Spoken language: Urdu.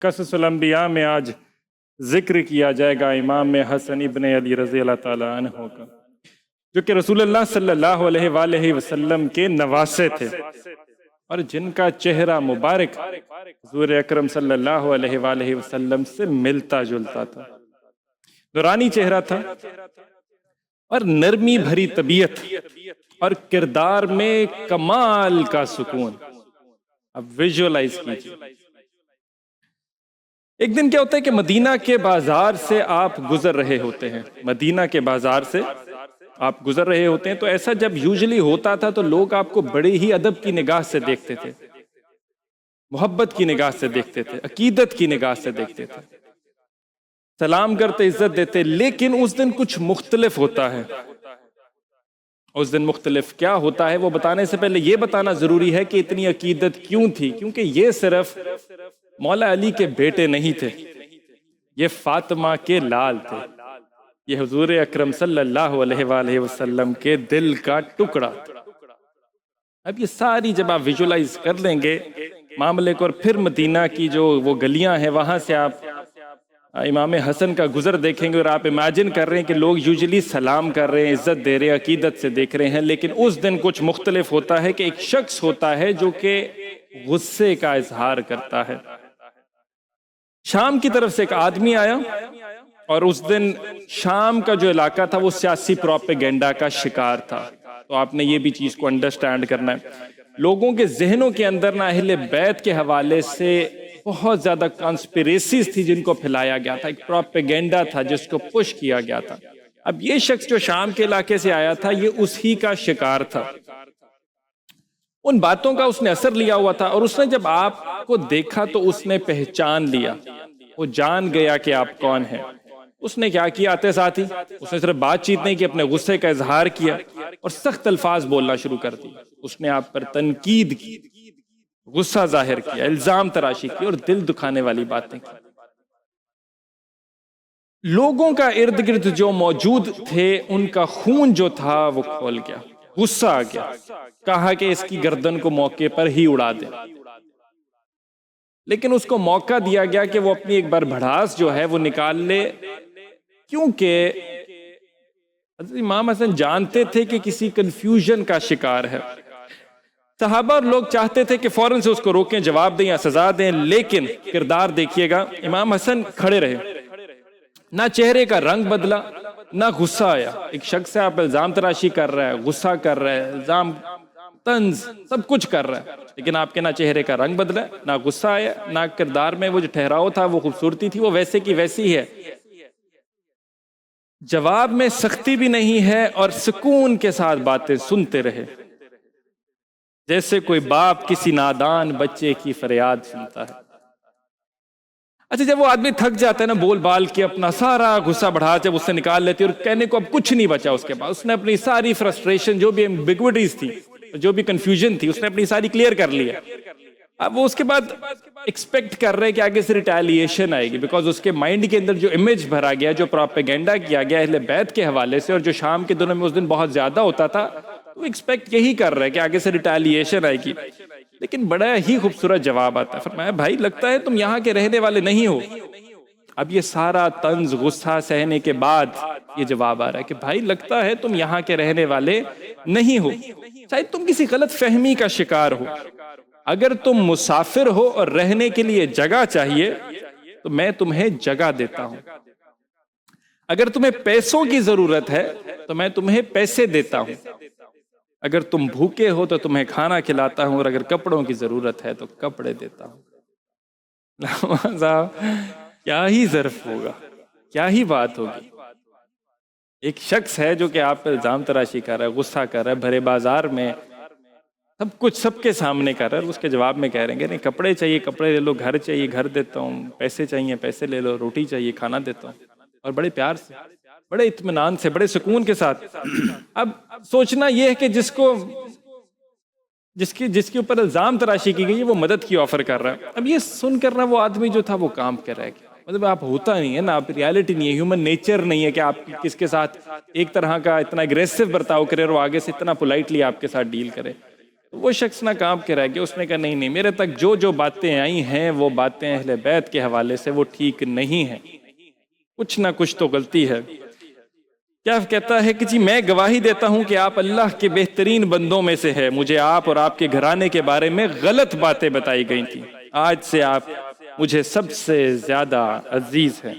قصص الانبیاء میں آج ذکر کیا جائے گا امام حسن ابن علی رضی اللہ تعالیٰ عنہ کا، جو کہ رسول اللہ صلی اللہ علیہ وآلہ وسلم کے نواسے تھے اور جن کا چہرہ مبارک حضور اکرم صلی اللہ علیہ وآلہ وسلم سے ملتا جلتا تھا۔ نورانی چہرہ تھا اور نرمی بھری طبیعت اور کردار میں کمال کا سکون۔ اب ویژولائز کیجیے، ایک دن کیا ہوتا ہے کہ مدینہ کے بازار سے آپ گزر رہے ہوتے ہیں، مدینہ کے بازار سے آپ گزر رہے ہوتے ہیں، تو ایسا جب یوزلی ہوتا تھا تو لوگ آپ کو بڑے ہی ادب کی نگاہ سے دیکھتے تھے، محبت کی نگاہ سے دیکھتے تھے، عقیدت کی نگاہ سے دیکھتے تھے، سلام کرتے، عزت دیتے۔ لیکن اس دن کچھ مختلف ہوتا ہے۔ اس دن مختلف کیا ہوتا ہے وہ بتانے سے پہلے یہ بتانا ضروری ہے کہ اتنی عقیدت کیوں تھی، کیونکہ یہ صرف مولا علی کے بیٹے نہیں تھے، یہ فاطمہ کے لال تھے، یہ حضور اکرم صلی اللہ علیہ وآلہ وسلم کے دل کا ٹکڑا تھا۔ اب یہ ساری جب آپ ویژولائز کر لیں گے معاملے کو، اور پھر مدینہ کی جو وہ گلیاں ہیں وہاں سے آپ امام حسن کا گزر دیکھیں گے اور آپ امیجن کر رہے ہیں کہ لوگ یوزلی سلام کر رہے ہیں، عزت دے رہے ہیں، عقیدت سے دیکھ رہے ہیں، لیکن اس دن کچھ مختلف ہوتا ہے کہ ایک شخص ہوتا ہے جو کہ غصے کا اظہار کرتا ہے۔ شام کی طرف سے ایک آدمی آیا اور اس دن شام کا جو علاقہ تھا وہ سیاسی پروپیگنڈا کا شکار تھا۔ تو آپ نے یہ بھی چیز کو انڈرسٹینڈ کرنا ہے، لوگوں کے ذہنوں کے اندر نہ اہل بیت کے حوالے سے بہت زیادہ کانسپیریسیز تھی جن کو پھیلایا گیا تھا، ایک پروپیگنڈا تھا جس کو پش کیا گیا تھا۔ اب یہ شخص جو شام کے علاقے سے آیا تھا یہ اسی کا شکار تھا، ان باتوں کا اس نے اثر لیا ہوا تھا، اور اس نے جب آپ کو دیکھا تو اس نے پہچان لیا، وہ جان گیا کہ آپ کون ہیں۔ اس نے کیا کیا آتے ساتھ ہی؟ اس نے صرف بات چیت نہیں کی، اپنے غصے کا اظہار کیا اور سخت الفاظ بولنا شروع کر دی۔ اس نے آپ پر تنقید کی، غصہ ظاہر کیا، الزام تراشی کی اور دل دکھانے والی باتیں کی۔ لوگوں کا ارد گرد جو موجود تھے ان کا خون جو تھا وہ کھول گیا، غصہ آ گیا، کہا کہ اس کی گردن کو موقع پر ہی اڑا دیں۔ لیکن اس کو موقع دیا گیا کہ وہ اپنی ایک بار بھڑاس جو ہے وہ نکال لے، کیونکہ حضرت امام حسن جانتے تھے کہ کسی کنفیوژن کا شکار ہے۔ صحابہ اور لوگ چاہتے تھے کہ فوراً سے اس کو روکیں، جواب دیں یا سزا دیں، لیکن کردار دیکھیے گا، امام حسن کھڑے رہے، نہ چہرے کا رنگ بدلا، نہ غصہ آیا۔ ایک شخص سے آپ الزام تراشی کر رہا ہے، غصہ کر رہا ہے، الزام، طنز، سب کچھ کر رہا ہے، لیکن آپ کے نہ چہرے کا رنگ بدلا، نہ غصہ آیا، نہ کردار میں وہ جو ٹھہراؤ تھا، وہ خوبصورتی تھی، وہ ویسے کی ویسی ہے۔ جواب میں سختی بھی نہیں ہے اور سکون کے ساتھ باتیں سنتے رہے، جیسے کوئی باپ کسی نادان بچے کی فریاد سنتا ہے۔ اچھا، جب وہ آدمی تھک جاتا ہے نا بول بال کے، اپنا سارا غصہ بڑھا جب اس سے نکال لیتے اور کہنے کو اب کچھ نہیں بچا اس کے پاس، اس نے اپنی ساری فرسٹریشن، جو بھی ایمبیگوٹیز تھی، جو بھی کنفیوژن تھی، اس نے اپنی ساری کلیئر کر لیا۔ اب وہ اس کے بعد ایکسپیکٹ کر رہے کہ آگے سے ریٹیلیشن آئے گی، بیکاز اس کے مائنڈ کے اندر جو امیج بھرا گیا، جو پروپیگنڈا کیا گیا اہل بیت کے حوالے سے، اور جو شام کے دنوں میں اس دن بہت زیادہ ہوتا تھا، وہ ایکسپیکٹ یہی کر رہا ہے کہ آگے سے ریٹیلیشن آئے گی۔ لیکن بڑا ہی خوبصورت جواب آتا ہے، فرمایا بھائی لگتا ہے تم یہاں کے رہنے والے نہیں ہو۔ اب یہ سارا طنز غصہ سہنے کے بعد یہ جواب آ رہا ہے کہ بھائی لگتا ہے تم یہاں کے رہنے والے نہیں ہو، شاید تم کسی غلط فہمی کا شکار ہو۔ اگر تم مسافر ہو اور رہنے کے لیے جگہ چاہیے تو میں تمہیں جگہ دیتا ہوں، اگر تمہیں پیسوں کی ضرورت ہے تو میں تمہیں پیسے دیتا ہوں، اگر تم بھوکے ہو تو تمہیں کھانا کھلاتا ہوں، اور اگر کپڑوں کی ضرورت ہے تو کپڑے دیتا ہوں۔ صاحب کیا ہی ظرف ہوگا، کیا ہی بات ہوگی۔ ایک شخص ہے جو کہ آپ پر الزام تراشی کر رہا ہے، غصہ کر رہا ہے، بھرے بازار میں سب کچھ سب کے سامنے کر رہا ہے، اس کے جواب میں کہہ رہے ہیں کہ نہیں، کپڑے چاہیے کپڑے لے لو، گھر چاہیے گھر دیتا ہوں، پیسے چاہیے پیسے لے لو، روٹی چاہیے کھانا دیتا ہوں، اور بڑے پیار سے، بڑے اطمینان سے، بڑے سکون کے ساتھ۔ اب سوچنا یہ ہے کہ جس کے اوپر الزام تراشی کی گئی ہے وہ مدد کی آفر کر رہا ہے۔ اب یہ سن کر نا وہ آدمی جو تھا وہ کام کر رہا ہے، مطلب آپ ہوتا نہیں ہے نا، آپ ریالٹی نہیں ہے، ہیومن نیچر نہیں ہے کہ آپ کس کے ساتھ ایک طرح کا اتنا اگریسو برتاؤ کرے اور وہ آگے سے اتنا پولائٹلی آپ کے ساتھ ڈیل کرے۔ وہ شخص ناکام کے رہ گیا، اس نے کہا نہیں میرے تک جو باتیں آئی ہیں وہ باتیں اہل بیت کے حوالے سے وہ ٹھیک نہیں ہیں، کچھ نہ کچھ تو غلطی ہے۔ کیا کہتا ہے کہ جی میں گواہی دیتا ہوں کہ آپ اللہ کے بہترین بندوں میں سے ہے، مجھے آپ اور آپ کے گھرانے کے بارے میں غلط باتیں بتائی گئی تھیں، آج سے آپ مجھے سب سے زیادہ عزیز ہیں۔